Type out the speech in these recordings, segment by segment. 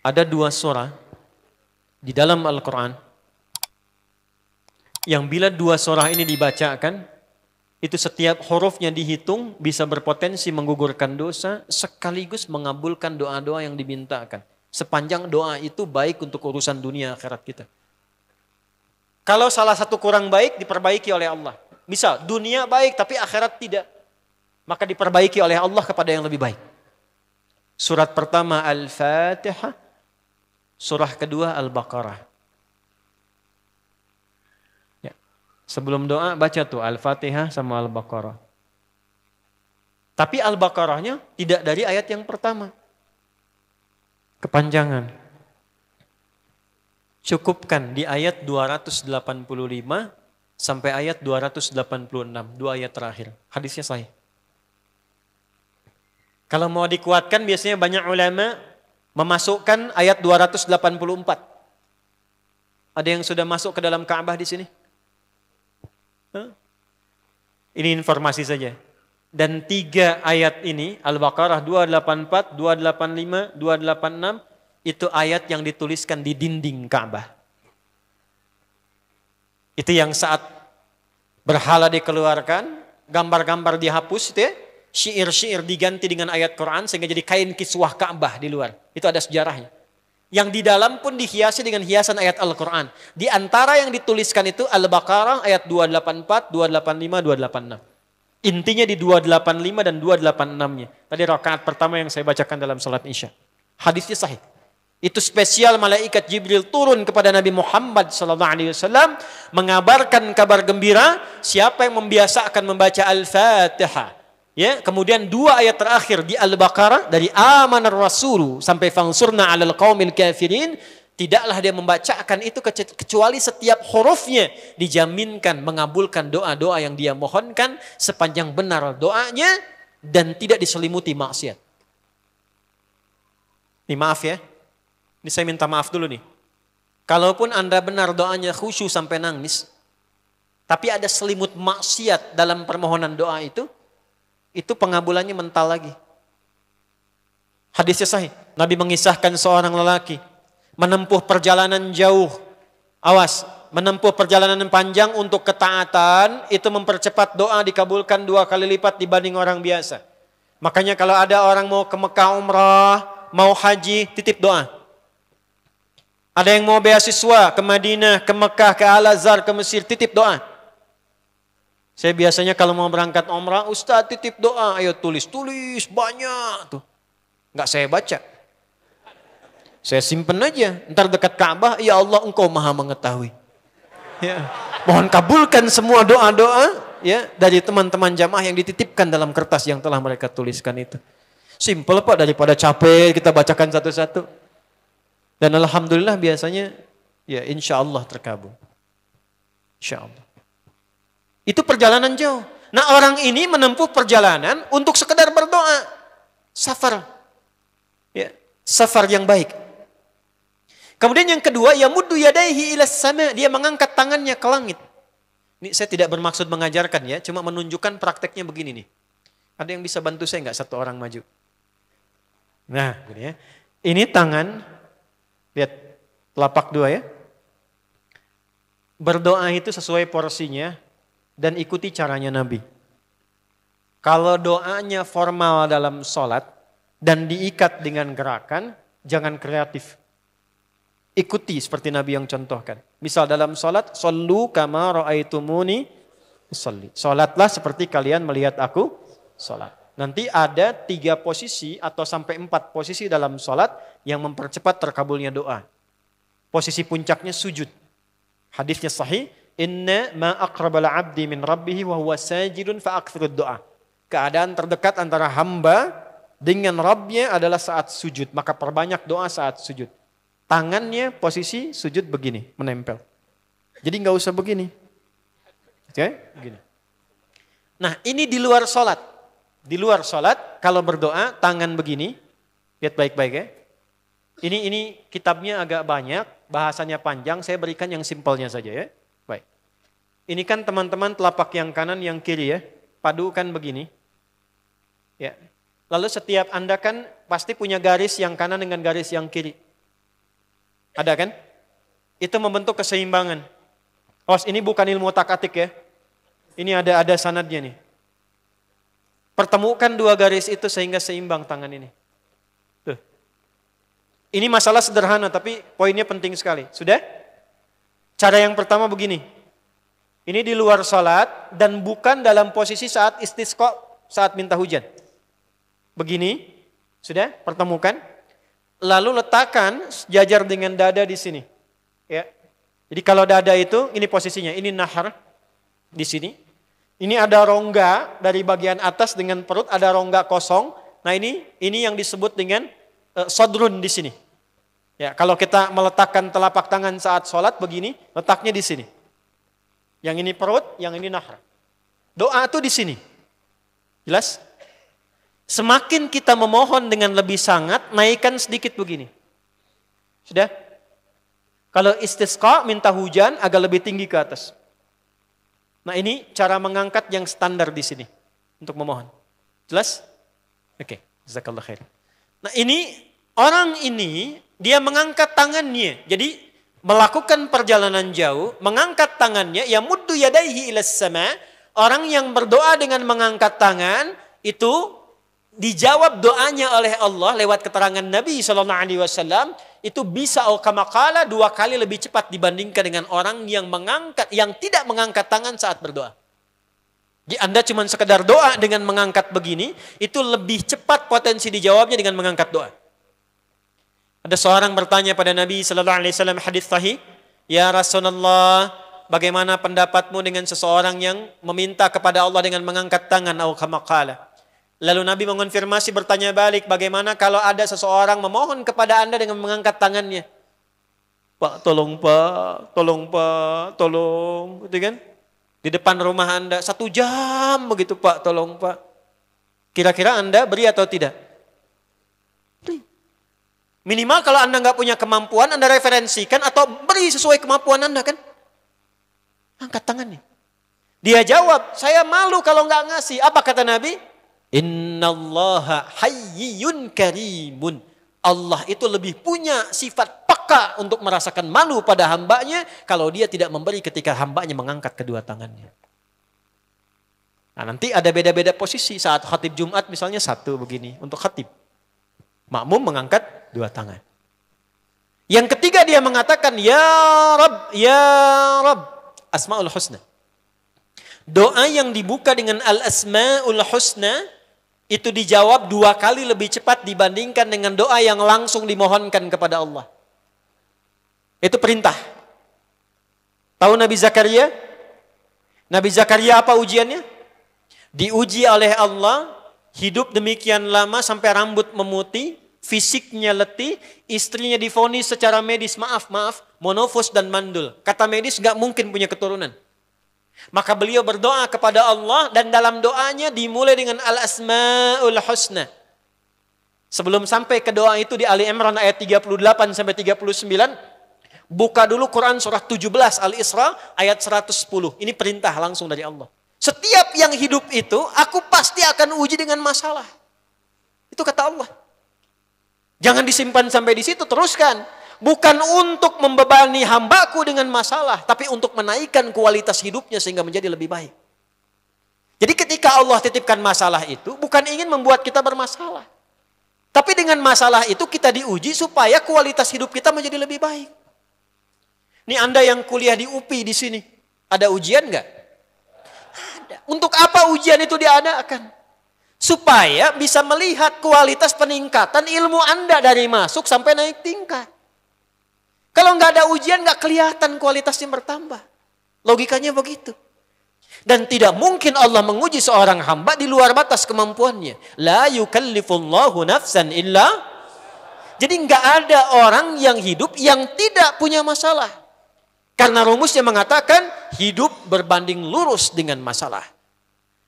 Ada dua surah di dalam Al-Quran yang bila dua surah ini dibacakan, itu setiap hurufnya dihitung bisa berpotensi menggugurkan dosa sekaligus mengabulkan doa-doa yang dimintakan. Sepanjang doa itu baik untuk urusan dunia akhirat kita. Kalau salah satu kurang baik diperbaiki oleh Allah. Misal dunia baik tapi akhirat tidak, maka diperbaiki oleh Allah kepada yang lebih baik. Surat pertama Al-Fatihah, surah kedua Al-Baqarah. Ya. Sebelum doa baca tuh Al-Fatihah sama Al-Baqarah. Tapi Al-Baqarahnya tidak dari ayat yang pertama. Kepanjangan. Cukupkan di ayat 285 sampai ayat 286, dua ayat terakhir. Hadisnya sahih. Kalau mau dikuatkan biasanya banyak ulama memasukkan ayat 284. Ada yang sudah masuk ke dalam Ka'bah di sini? Ini informasi saja. Dan 3 ayat ini, Al-Baqarah 284, 285, 286, itu ayat yang dituliskan di dinding Ka'bah. Itu yang saat berhala dikeluarkan, gambar-gambar dihapus itu ya. Syair-syair diganti dengan ayat Quran sehingga jadi kain kiswah Ka'bah di luar. Itu ada sejarahnya. Yang di dalam pun dihiasi dengan hiasan ayat Al-Quran. Di antara yang dituliskan itu Al-Baqarah ayat 284, 285, 286. Intinya di 285 dan 286-nya. Tadi rakaat pertama yang saya bacakan dalam salat Isya. Hadisnya sahih. Itu spesial malaikat Jibril turun kepada Nabi Muhammad SAW mengabarkan kabar gembira siapa yang membiasakan membaca Al-Fatihah. Ya, kemudian 2 ayat terakhir di Al-Baqarah dari amanar rasulu sampai fangsurna 'alal qaumil kafirin, tidaklah dia membacakan itu kecuali setiap hurufnya dijaminkan mengabulkan doa-doa yang dia mohonkan sepanjang benar doanya dan tidak diselimuti maksiat. Ini maaf ya. Ini saya minta maaf dulu nih. Kalaupun Anda benar doanya khusyuk sampai nangis, tapi ada selimut maksiat dalam permohonan doa itu pengabulannya mental lagi. Hadisnya sahih. Nabi mengisahkan seorang lelaki menempuh perjalanan jauh. Awas, menempuh perjalanan panjang untuk ketaatan itu mempercepat doa dikabulkan 2 kali lipat dibanding orang biasa. Makanya kalau ada orang mau ke Mekah umrah, mau haji, titip doa. Ada yang mau beasiswa ke Madinah, ke Mekah, ke Al-Azhar, ke Mesir, titip doa. Saya biasanya kalau mau berangkat umrah, Ustaz titip doa, ayo tulis banyak tuh. Enggak saya baca. Saya simpen aja, ntar dekat Ka'bah, ya Allah engkau maha mengetahui. Ya. Mohon kabulkan semua doa-doa ya dari teman-teman jamaah yang dititipkan dalam kertas yang telah mereka tuliskan itu. Simple Pak, daripada capek kita bacakan satu-satu. Dan alhamdulillah biasanya ya insya Allah terkabul. Insya Allah. Itu perjalanan jauh. Nah orang ini menempuh perjalanan untuk sekedar berdoa. Safar. Ya, safar yang baik. Kemudian yang kedua, yamuddu yadaihi ilas sama. Dia mengangkat tangannya ke langit. Ini saya tidak bermaksud mengajarkan ya. Cuma menunjukkan prakteknya begini nih. Ada yang bisa bantu saya nggak? 1 orang maju. Nah ini ya. Ini tangan. Lihat. Telapak 2 ya. Berdoa itu sesuai porsinya. Dan ikuti caranya Nabi. Kalau doanya formal dalam sholat dan diikat dengan gerakan, jangan kreatif. Ikuti seperti Nabi yang contohkan. Misal dalam sholat, Sallu kama ra'aitumuni usolli. Sholatlah seperti kalian melihat aku sholat. Nanti ada 3 posisi atau sampai 4 posisi dalam sholat yang mempercepat terkabulnya doa. Posisi puncaknya sujud. Hadisnya sahih. Inna ma aqrabal abdi min rabbihi wa huwa sajidun fa aktsirud doa. Keadaan terdekat antara hamba dengan Rabbnya adalah saat sujud. Maka perbanyak doa saat sujud. Tangannya posisi sujud begini, menempel. Jadi nggak usah begini. Oke, begini. Nah ini di luar sholat. Di luar sholat kalau berdoa tangan begini. Lihat baik-baik ya. Ini kitabnya agak banyak, bahasanya panjang. Saya berikan yang simpelnya saja ya. Baik. Ini kan teman-teman telapak yang kanan, yang kiri ya. Padukan begini. Ya. Lalu setiap Anda kan pasti punya garis yang kanan dengan garis yang kiri. Ada kan? Itu membentuk keseimbangan. Awas, ini bukan ilmu otak-atik ya. Ini ada sanadnya nih. Pertemukan dua garis itu sehingga seimbang tangan ini. Tuh. Ini masalah sederhana tapi poinnya penting sekali. Sudah? Cara yang pertama begini. Ini di luar salat dan bukan dalam posisi saat istisqa, saat minta hujan. Begini. Sudah? Pertemukan. Lalu letakkan sejajar dengan dada di sini. Ya. Jadi kalau dada itu, ini posisinya. Ini nahar di sini. Ini ada rongga dari bagian atas dengan perut, ada rongga kosong. Nah ini yang disebut dengan sodrun di sini. Ya, kalau kita meletakkan telapak tangan saat sholat begini, letaknya di sini. Yang ini perut, yang ini nahar. Doa itu di sini. Jelas? Semakin kita memohon dengan lebih sangat, naikkan sedikit begini. Sudah? Kalau istisqa, minta hujan, agak lebih tinggi ke atas. Nah ini cara mengangkat yang standar di sini untuk memohon. Jelas? Oke, jazakallah khair. Nah ini orang ini dia mengangkat tangannya. Jadi melakukan perjalanan jauh, mengangkat tangannya, ya muddu yadaihi ilas sama. Orang yang berdoa dengan mengangkat tangan itu dijawab doanya oleh Allah lewat keterangan Nabi SAW. Itu bisa kamakala 2 kali lebih cepat dibandingkan dengan orang yang tidak mengangkat tangan saat berdoa. Jadi Anda cuma sekedar doa dengan mengangkat begini, itu lebih cepat potensi dijawabnya dengan mengangkat doa. Ada seorang bertanya pada Nabi SAW hadis sahih, ya Rasulullah, bagaimana pendapatmu dengan seseorang yang meminta kepada Allah dengan mengangkat tangan atau kamakala? Lalu Nabi mengonfirmasi bertanya balik, bagaimana kalau ada seseorang memohon kepada Anda dengan mengangkat tangannya? Pak, tolong Pak, tolong Pak, tolong. Gitu kan? Di depan rumah Anda, 1 jam begitu Pak, tolong Pak. Kira-kira Anda beri atau tidak? Beri. Minimal kalau Anda nggak punya kemampuan, Anda referensikan atau beri sesuai kemampuan Anda kan? Angkat tangannya. Dia jawab, saya malu kalau nggak ngasih. Apa kata Nabi? Innallaha hayyun karimun. Allah itu lebih punya sifat peka untuk merasakan malu pada hambanya kalau dia tidak memberi ketika hambanya mengangkat kedua tangannya. Nah nanti ada beda-beda posisi saat khatib Jumat misalnya 1 begini untuk khatib. Makmum mengangkat 2 tangan. Yang ketiga dia mengatakan ya Rabb, ya Rabb. Asmaul Husna. Doa yang dibuka dengan Al-Asmaul Husna itu dijawab 2 kali lebih cepat dibandingkan dengan doa yang langsung dimohonkan kepada Allah. Itu perintah. Tahu Nabi Zakaria? Nabi Zakaria apa ujiannya? Diuji oleh Allah, hidup demikian lama sampai rambut memutih, fisiknya letih, istrinya divonis secara medis, maaf, monofos dan mandul. Kata medis gak mungkin punya keturunan. Maka beliau berdoa kepada Allah dan dalam doanya dimulai dengan Al-Asmaul Husna. Sebelum sampai ke doa itu di Ali Imran ayat 38 sampai 39, buka dulu Quran surah 17 Al-Isra ayat 110. Ini perintah langsung dari Allah. Setiap yang hidup itu aku pasti akan uji dengan masalah. Itu kata Allah. Jangan disimpan sampai di situ, teruskan. Bukan untuk membebani hambaku dengan masalah, tapi untuk menaikkan kualitas hidupnya sehingga menjadi lebih baik. Jadi ketika Allah titipkan masalah itu, bukan ingin membuat kita bermasalah. Tapi dengan masalah itu kita diuji supaya kualitas hidup kita menjadi lebih baik. Ini Anda yang kuliah di UPI di sini, ada ujian nggak? Ada. Untuk apa ujian itu diadakan? Supaya bisa melihat kualitas peningkatan ilmu Anda dari masuk sampai naik tingkat. Kalau nggak ada ujian, nggak kelihatan kualitasnya bertambah. Logikanya begitu. Dan tidak mungkin Allah menguji seorang hamba di luar batas kemampuannya. La yukallifullahu nafsan illa. Jadi nggak ada orang yang hidup yang tidak punya masalah. Karena rumusnya mengatakan hidup berbanding lurus dengan masalah.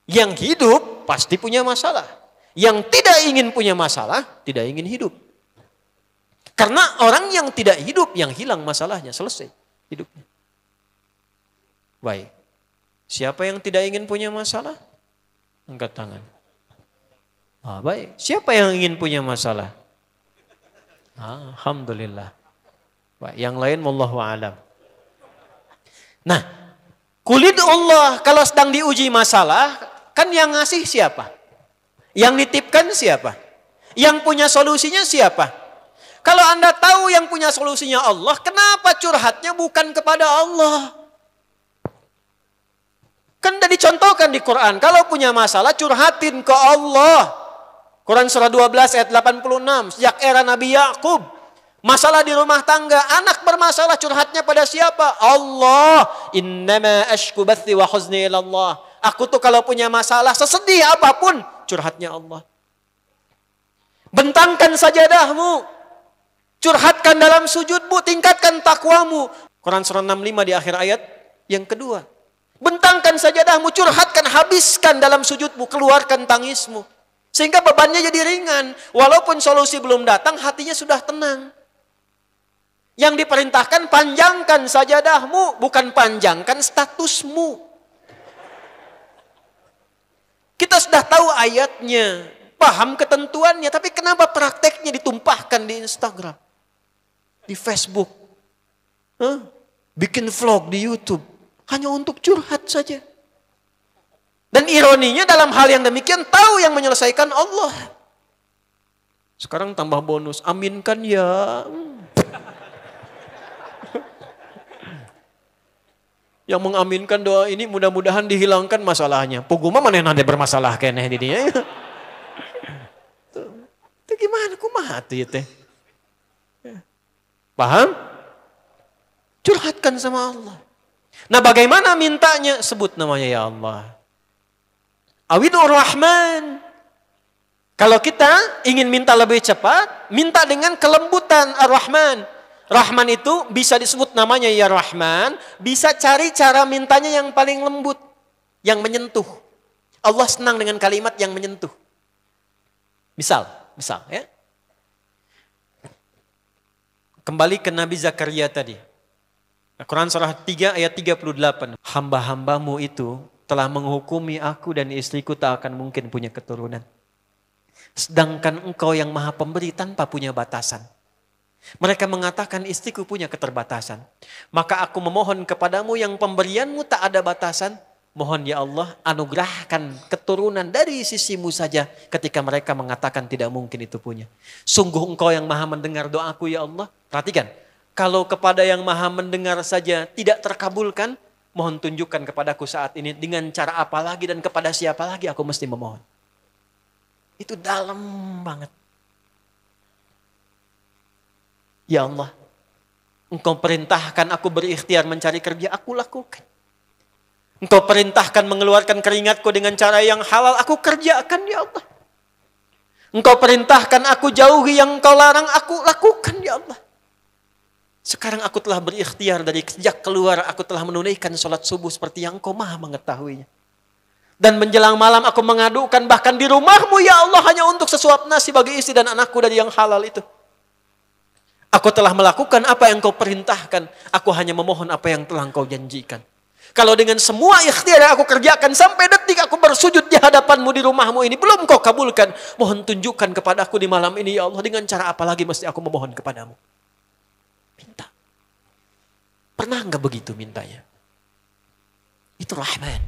Yang hidup pasti punya masalah. Yang tidak ingin punya masalah, tidak ingin hidup. Karena orang yang tidak hidup, yang hilang masalahnya, selesai hidupnya. Baik. Siapa yang tidak ingin punya masalah? Angkat tangan. Baik. Siapa yang ingin punya masalah? Alhamdulillah. Yang lain wallahu alam. Nah, kulit Allah kalau sedang diuji masalah, kan yang ngasih siapa? Yang nitipkan siapa? Yang punya solusinya siapa? Kalau Anda tahu yang punya solusinya Allah, kenapa curhatnya bukan kepada Allah? Kan sudah dicontohkan di Quran, kalau punya masalah curhatin ke Allah. Quran surah 12 ayat 86, sejak era Nabi Yakub. Masalah di rumah tangga, anak bermasalah curhatnya pada siapa? Allah. Innama ashku bathi wa huzni ilallah. Aku tuh kalau punya masalah, sesedih apapun, curhatnya Allah. Bentangkan sajadahmu. Curhatkan dalam sujudmu, tingkatkan takwamu. Quran surah 65 di akhir ayat yang kedua. Bentangkan sajadahmu, curhatkan, habiskan dalam sujudmu, keluarkan tangismu. Sehingga bebannya jadi ringan. Walaupun solusi belum datang, hatinya sudah tenang. Yang diperintahkan panjangkan sajadahmu, bukan panjangkan statusmu. Kita sudah tahu ayatnya, paham ketentuannya, tapi kenapa prakteknya ditumpahkan di Instagram, di Facebook, bikin vlog di YouTube, hanya untuk curhat saja. Dan ironinya dalam hal yang demikian tahu yang menyelesaikan Allah. Sekarang tambah bonus, aminkan ya. Yang mengaminkan doa ini mudah-mudahan dihilangkan masalahnya. Puguma mana nanti bermasalah kene didinya. Itu gimana kumaha tuh teh? Paham? Curhatkan sama Allah. Nah, bagaimana mintanya? Sebut namanya ya Allah. Awidur Rahman. Kalau kita ingin minta lebih cepat, minta dengan kelembutan Ar-Rahman. Rahman itu bisa disebut namanya ya Rahman, bisa cari cara mintanya yang paling lembut, yang menyentuh. Allah senang dengan kalimat yang menyentuh. Misal ya. Kembali ke Nabi Zakaria tadi. Quran surah 3 ayat 38. Hamba-hambamu itu telah menghukumi aku dan istriku tak akan mungkin punya keturunan. Sedangkan engkau yang maha pemberi tanpa punya batasan. Mereka mengatakan istriku punya keterbatasan. Maka aku memohon kepadamu yang pemberianmu tak ada batasan. Mohon ya Allah anugerahkan keturunan dari sisimu saja ketika mereka mengatakan tidak mungkin itu punya. Sungguh engkau yang maha mendengar doaku ya Allah. Perhatikan, kalau kepada yang maha mendengar saja tidak terkabulkan, mohon tunjukkan kepadaku saat ini dengan cara apa lagi dan kepada siapa lagi aku mesti memohon. Itu dalam banget. Ya Allah, engkau perintahkan aku berikhtiar mencari kerja, aku lakukan. Engkau perintahkan mengeluarkan keringatku dengan cara yang halal, aku kerjakan ya Allah. Engkau perintahkan aku jauhi yang engkau larang, aku lakukan ya Allah. Sekarang aku telah berikhtiar dari sejak keluar, aku telah menunaikan sholat subuh seperti yang engkau maha mengetahuinya. Dan menjelang malam aku mengadukan bahkan di rumahmu ya Allah hanya untuk sesuap nasi bagi istri dan anakku dari yang halal itu. Aku telah melakukan apa yang kau perintahkan. Aku hanya memohon apa yang telah kau janjikan. Kalau dengan semua ikhtiar yang aku kerjakan sampai detik aku bersujud di hadapanmu di rumahmu ini belum kau kabulkan. Mohon tunjukkan kepadaku di malam ini ya Allah. Dengan cara apa lagi mesti aku memohon kepadamu. Minta. Pernah enggak begitu mintanya? Itu Rahman.